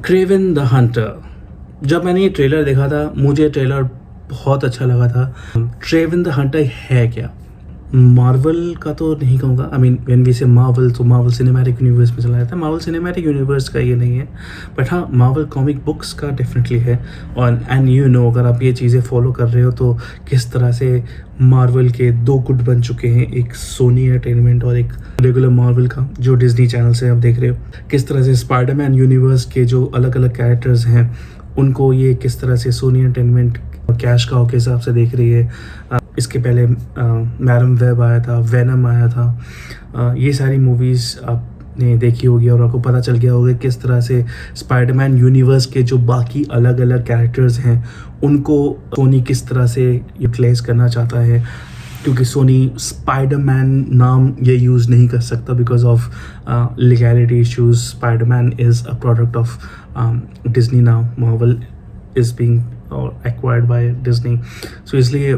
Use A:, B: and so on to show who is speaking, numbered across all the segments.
A: Kraven the Hunter. जब मैंने ये ट्रेलर देखा था मुझे ट्रेलर बहुत अच्छा लगा था। क्रेवन द हंटर है क्या? मार्वल का तो नहीं कहूँगा। आई मीन व्हेन वी से मार्वल तो मार्वल सिनेमैटिक यूनिवर्स में चला जाता है। मार्वल सिनेमैटिक यूनिवर्स का ये नहीं है, बट हाँ मार्वल कॉमिक बुक्स का डेफिनेटली है। और एंड यू नो अगर आप ये चीज़ें फॉलो कर रहे हो तो किस तरह से मार्वल के दो गुट बन चुके हैं, एक सोनी एंटरटेनमेंट और एक रेगुलर मार्वल का जो डिज्नी चैनल से आप देख रहे हो। किस तरह से स्पाइडरमैन यूनिवर्स के जो अलग अलग कैरेक्टर्स हैं उनको ये किस तरह से सोनी एंटरटेनमेंट कैश काउ के हिसाब से देख रही है। इसके पहले मैडम वेब आया था, वेनम आया था। ये सारी मूवीज़ आपने देखी होगी और आपको पता चल गया होगा किस तरह से स्पाइडरमैन यूनिवर्स के जो बाकी अलग अलग कैरेक्टर्स हैं उनको सोनी किस तरह से यूटिलाइज करना चाहता है, क्योंकि सोनी स्पाइडरमैन नाम ये यूज़ नहीं कर सकता because of legality issues. Spiderman is a product of Disney now, Marvel is being acquired by Disney, so इसलिए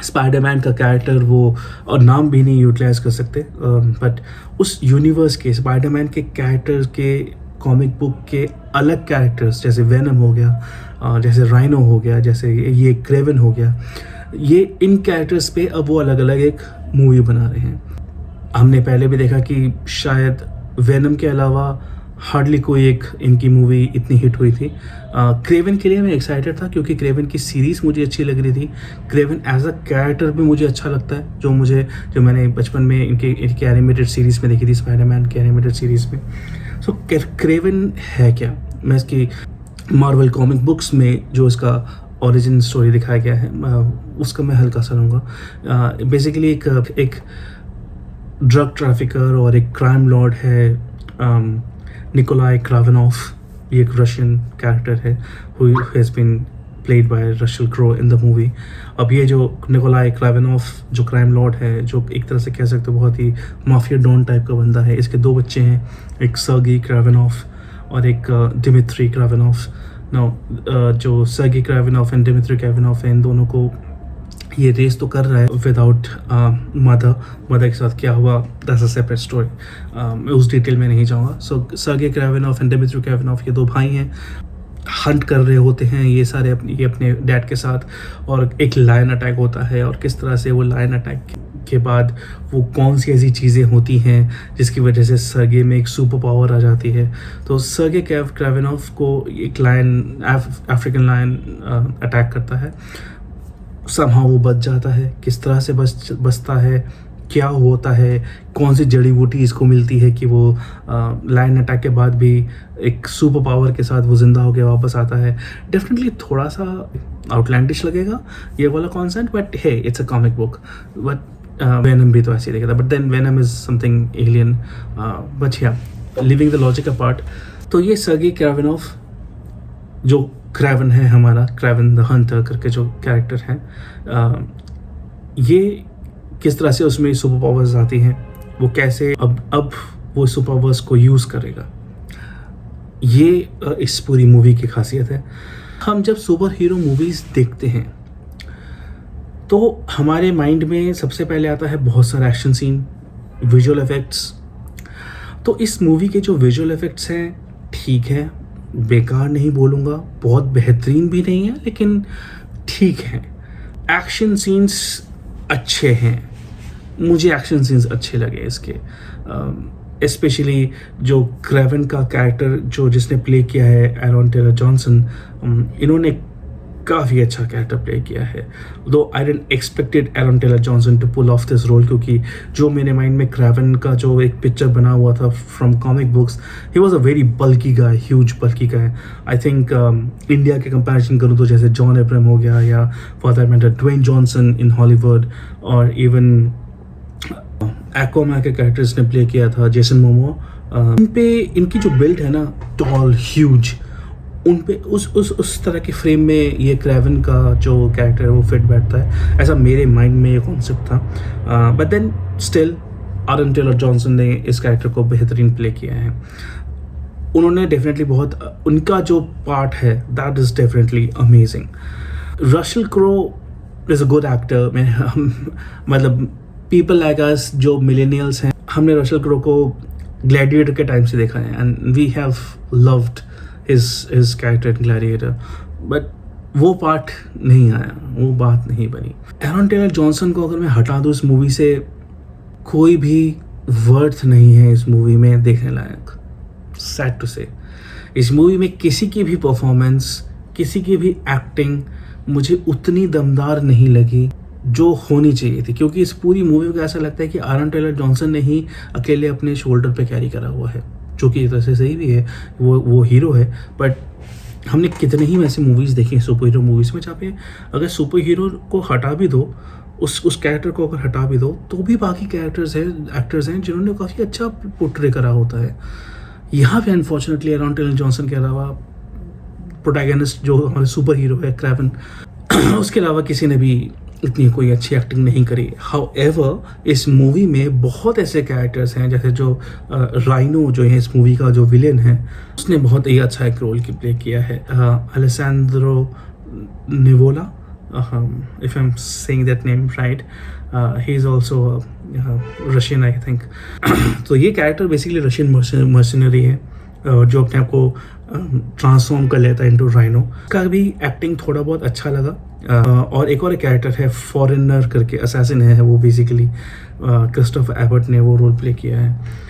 A: स्पाइडरमैन का कैरेक्टर वो और नाम भी नहीं यूटिलाइज कर सकते। बट उस यूनिवर्स के स्पाइडरमैन के कैरेक्टर के कॉमिक बुक के अलग कैरेक्टर्स जैसे वेनम हो गया, जैसे राइनो हो गया, जैसे ये क्रेवन हो गया, ये इन कैरेक्टर्स पे अब वो अलग अलग एक मूवी बना रहे हैं। हमने पहले भी देखा कि शायद वेनम के अलावा हार्डली कोई एक इनकी मूवी इतनी हिट हुई थी। क्रेवन के लिए मैं एक्साइटेड था क्योंकि क्रेवन की सीरीज़ मुझे अच्छी लग रही थी। क्रेवन एज अ कैरेक्टर भी मुझे अच्छा लगता है, जो मैंने बचपन में इनके एनिमेटेड सीरीज़ में देखी थी, स्पाइडरमैन के एनिमेटेड सीरीज़ में। सो क्रेवन है क्या? मैं इसकी मार्वल कॉमिक बुक्स में जो इसका ओरिजिन स्टोरी दिखाया गया है उसका मैं हल्का सा लूँगा। बेसिकली एक ड्रग ट्रैफिकर और एक क्राइम लॉर्ड है, निकोलाई क्रावेनॉफ। ये एक रशियन कैरेक्टर है who has been played by Russell Crowe in the movie. अब ये जो निकोलाई क्रावेनॉफ जो क्राइम लॉर्ड है, जो एक तरह से कह सकते हो बहुत ही माफिया डॉन टाइप का बंदा है। इसके दो बच्चे हैं, एक सर्गी क्रावेनॉफ और एक डिमित्री क्रावेनॉफ। नाउ जो सर्गी क्रावेनॉफ एंड डिमित्री क्रावेनॉफ है, इन दोनों को ये रेस तो कर रहा है विदाउट मदर के साथ क्या हुआ दैट्स अ सेपरेट स्टोरी, मैं उस डिटेल में नहीं जाऊँगा। सो सर्गे क्रावेनॉफ एंड डिमित्री क्रावेनॉफ ये दो भाई हैं, हंट कर रहे होते हैं ये सारे अपने डैड के साथ, और एक लायन अटैक होता है और किस तरह से वो लायन अटैक के बाद वो कौन सी ऐसी चीज़ें होती हैं जिसकी वजह से सर्गे में एक सुपर पावर आ जाती है। तो सर्गे क्रावेनॉफ को एक लायन अफ्रीकन लायन अटैक करता है, समहाउ वो बच जाता है। किस तरह से बचता है, क्या होता है, कौन सी जड़ी बूटी इसको मिलती है कि वो लायन अटैक के बाद भी एक सुपर पावर के साथ वो जिंदा होकर वापस आता है। डेफिनेटली थोड़ा सा आउटलैंडिश लगेगा ये वाला concept, but hey it's a comic book. But venom भी तो ऐसे ही देखा था, but then venom is something alien. But yeah leaving the logic apart, तो ये सर्गी क्रावेनॉफ जो क्रेवन है हमारा, क्रेवन द हंटर करके जो कैरेक्टर है, ये किस तरह से उसमें सुपर पावर्स आती हैं, वो कैसे अब वो सुपर पावर्स को यूज़ करेगा, ये इस पूरी मूवी की खासियत है। हम जब सुपर हीरो मूवीज़ देखते हैं तो हमारे माइंड में सबसे पहले आता है बहुत सारा एक्शन सीन, विजुअल इफ़ेक्ट्स। तो इस मूवी के जो विजुअल इफ़ेक्ट्स हैं ठीक है, बेकार नहीं बोलूँगा, बहुत बेहतरीन भी नहीं है, लेकिन ठीक है। एक्शन सीन्स अच्छे हैं, मुझे एक्शन सीन्स अच्छे लगे इसके। स्पेशली जो क्रेवन का कैरेक्टर जो जिसने प्ले किया है एरॉन टेलर जॉनसन, इन्होंने काफ़ी अच्छा कैरेक्टर प्ले किया है। Though I didn't expected Aaron Taylor Johnson to pull off this role, क्योंकि जो मेरे माइंड में क्रेवन का जो एक पिक्चर बना हुआ था from comic books, he was a very bulky guy, huge bulky guy. I think India के कंपैरिजन करूँ तो जैसे जॉन एब्राहम हो गया या for that matter Dwayne Johnson in Hollywood, और इवन एक्वामैन के कैरेक्टर्स ने प्ले किया था जेसन मोमोआ, इन पे इनकी जो बिल्ड है ना, टॉल ह्यूज, उन पे उस तरह के फ्रेम में ये क्रेवन का जो कैरेक्टर है वो फिट बैठता है, ऐसा मेरे माइंड में ये कॉन्सेप्ट था। But then still Aaron Taylor Johnson ने इस कैरेक्टर को बेहतरीन प्ले किया है। उन्होंने डेफिनेटली बहुत, उनका जो पार्ट है that is definitely amazing. Russell Crowe is a good actor. मतलब पीपल लाइक अस जो मिलेनियल्स हैं, हमने रशल क्रो को ग्लैडिएटर के टाइम से देखा है and we have loved his character in Gladiator, but वो पार्ट नहीं आया, वो बात नहीं बनी। एरॉन टेलर जॉनसन को अगर मैं हटा दूँ इस मूवी से, कोई भी वर्थ नहीं है इस मूवी में देखने लायक। सैड टू से, इस मूवी में किसी की भी परफॉर्मेंस, किसी की भी एक्टिंग मुझे उतनी दमदार नहीं लगी जो होनी चाहिए थी, क्योंकि इस पूरी मूवी को ऐसा लगता है कि एरॉन टेलर जॉनसन ने ही अकेले अपने शोल्डर पे कैरी करा हुआ है, जो कि एक तरह से सही भी है, वो हीरो है। बट हमने कितने ही ऐसी मूवीज़ देखी हैं सुपर हीरो मूवीज़ में जहाँ पे अगर सुपर हीरो को हटा भी दो, उस कैरेक्टर को अगर हटा भी दो, तो भी बाकी कैरेक्टर्स हैं, एक्टर्स हैं जिन्होंने काफ़ी अच्छा पोर्ट्रे करा होता है। यहाँ पे अनफॉर्चुनेटली एरॉन टेलर जॉनसन के अलावा प्रोटैगनिस्ट जो हमारे सुपर हीरो है क्रेवन, उसके अलावा किसी ने भी इतनी कोई अच्छी एक्टिंग नहीं करी। हाउएवर इस मूवी में बहुत ऐसे कैरेक्टर्स हैं, जैसे जो राइनो जो है इस मूवी का जो विलेन है, उसने बहुत ही अच्छा एक रोल की प्ले किया है। अलेसैंड्रो निवोला, if I'm saying that name right, he is also Russian I think। तो ये कैरेक्टर बेसिकली रशियन मर्सनरी है जो अपने आप को ट्रांसफॉर्म कर लेता है इनटू राइनो। उसका भी एक्टिंग थोड़ा बहुत अच्छा लगा। और एक और कैरेक्टर है फॉरेनर करके, असैसिन है वो, बेसिकली क्रिस्टोफर एबर्ट ने वो रोल प्ले किया है।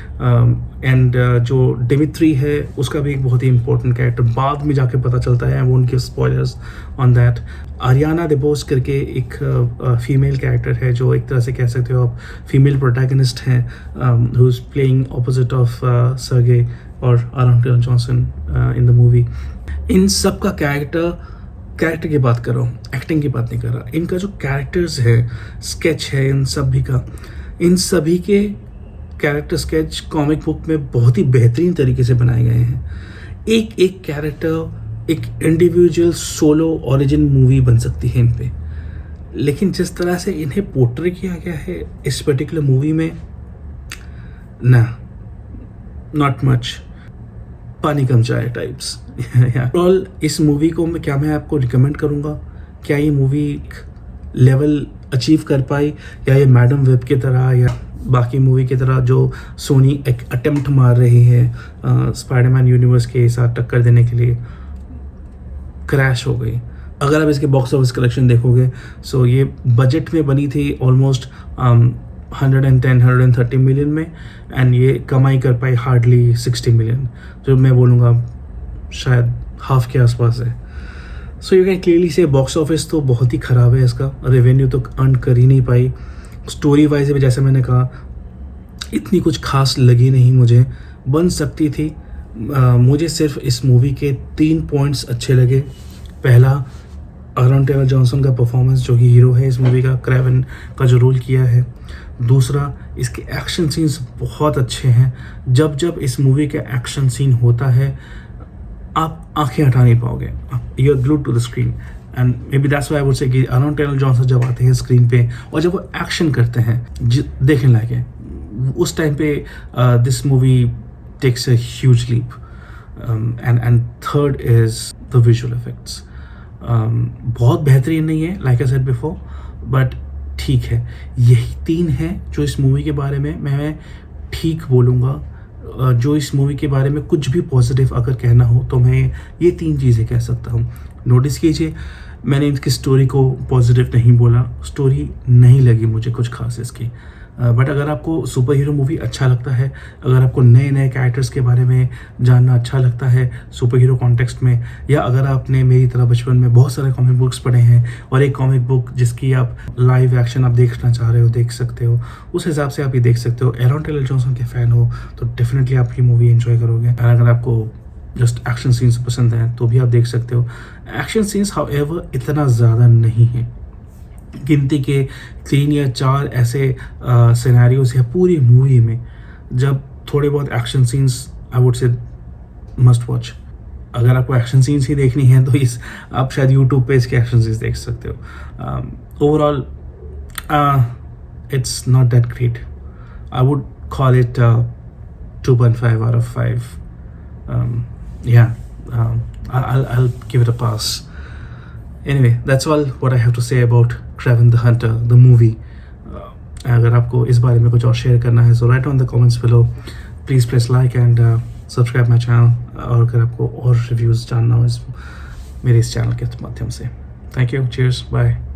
A: एंड जो डिमित्री है उसका भी एक बहुत ही इंपॉर्टेंट कैरेक्टर बाद में जाके पता चलता है, वो उनके स्पॉयलर्स ऑन दैट। आरियाना देबोस करके एक फीमेल कैरेक्टर है जो एक तरह से कह सकते हो आप फीमेल प्रोटैगनिस्ट हैं, who is playing opposite of Sergei और Aaron Taylor Johnson in the movie. इन सब का कैरेक्टर की बात कर रहा हूँ, एक्टिंग की बात नहीं कर रहा। इनका जो कैरेक्टर्स है, स्केच है इन सभी का, इन सभी के कैरेक्टर स्केच कॉमिक बुक में बहुत ही बेहतरीन तरीके से बनाए गए हैं। एक एक कैरेक्टर एक इंडिविजुअल सोलो ओरिजिन मूवी बन सकती है इन पे, लेकिन जिस तरह से इन्हें पोर्ट्रे किया गया है इस पर्टिकुलर मूवी में, ना, नॉट मच, पानी कम चाय टाइप्स। ऑल इस मूवी को मैं आपको रिकमेंड करूँगा। क्या ये मूवी लेवल अचीव कर पाई, या ये मैडम वेब की तरह या बाकी मूवी की तरह जो सोनी एक अटेम्प्ट मार रही है स्पाइडरमैन यूनिवर्स के साथ टक्कर देने के लिए, क्रैश हो गई? अगर आप इसके बॉक्स ऑफिस कलेक्शन देखोगे, सो ये बजट में बनी थी ऑलमोस्ट 110-130 मिलियन में, एंड ये कमाई कर पाई हार्डली 60 मिलियन, जो मैं बोलूँगा शायद हाफ के आसपास है। सो यू कैन क्लियरली से बॉक्स ऑफिस तो बहुत ही ख़राब है, इसका रेवेन्यू तो अर्न कर ही नहीं पाई। स्टोरी वाइज भी जैसे मैंने कहा इतनी कुछ खास लगी नहीं मुझे, बन सकती थी। मुझे सिर्फ इस मूवी के 3 पॉइंट्स अच्छे लगे। पहला, एरॉन टेलर जॉनसन का परफॉर्मेंस, जो कि हीरो है इस मूवी का, क्रेवन का जो रोल किया है। दूसरा, इसके एक्शन सीन्स बहुत अच्छे हैं। जब जब इस मूवी का एक्शन सीन होता है आप आंखें हटा नहीं पाओगे, you are glued to the screen. And maybe that's why I would say कि एरॉन टेलर जॉनसन जब आते हैं स्क्रीन पे और जब वो एक्शन करते हैं देखने लायक है। उस टाइम पे this movie takes a huge leap. And third is the visual effects. बहुत बेहतरीन नहीं है, like I said before, but ठीक है। यही 3 हैं जो इस मूवी के बारे में मैं ठीक बोलूँगा। जो इस मूवी के बारे में कुछ भी पॉजिटिव अगर कहना हो तो मैं ये 3 चीज़ें कह सकता हूँ। नोटिस कीजिए, मैंने इसकी स्टोरी को पॉजिटिव नहीं बोला, स्टोरी नहीं लगी मुझे कुछ खास इसकी। बट अगर आपको सुपर हीरो मूवी अच्छा लगता है, अगर आपको नए नए कैरेक्टर्स के बारे में जानना अच्छा लगता है सुपर हीरो कॉन्टेक्स्ट में, या अगर आपने मेरी तरह बचपन में बहुत सारे कॉमिक बुक्स पढ़े हैं और एक कॉमिक बुक जिसकी आप लाइव एक्शन आप देखना चाह रहे हो, देख सकते हो, उस हिसाब से आप ये देख सकते हो। एरॉन टेलर जॉनसन के फ़ैन हो तो डेफिनेटली आप ये मूवी एंजॉय करोगे। और अगर आपको जस्ट एक्शन सीन्स पसंद हैं तो भी आप देख सकते हो। एक्शन सीन्स हाउएवर इतना ज़्यादा नहीं है, गिनती के 3 या 4 ऐसे सिनेरियोज है पूरी मूवी में जब थोड़े बहुत एक्शन सीन्स आई वुड से मस्ट वॉच। अगर आपको एक्शन सीन्स ही देखनी है तो आप शायद यूट्यूब पे इसके एक्शन सीन्स देख सकते हो। Overall it's not that great. I would call it 2.5 out of 5. I'll give it a pass. Anyway, that's all what I have to say about Kraven the Hunter, the movie. अगर आपको इस बारे में कुछ और शेयर करना है, so write on the comments below. Please press like and subscribe my channel. और अगर आपको और रिव्यूज़ जानना हो मेरे इस चैनल के माध्यम से। Thank you, cheers, bye.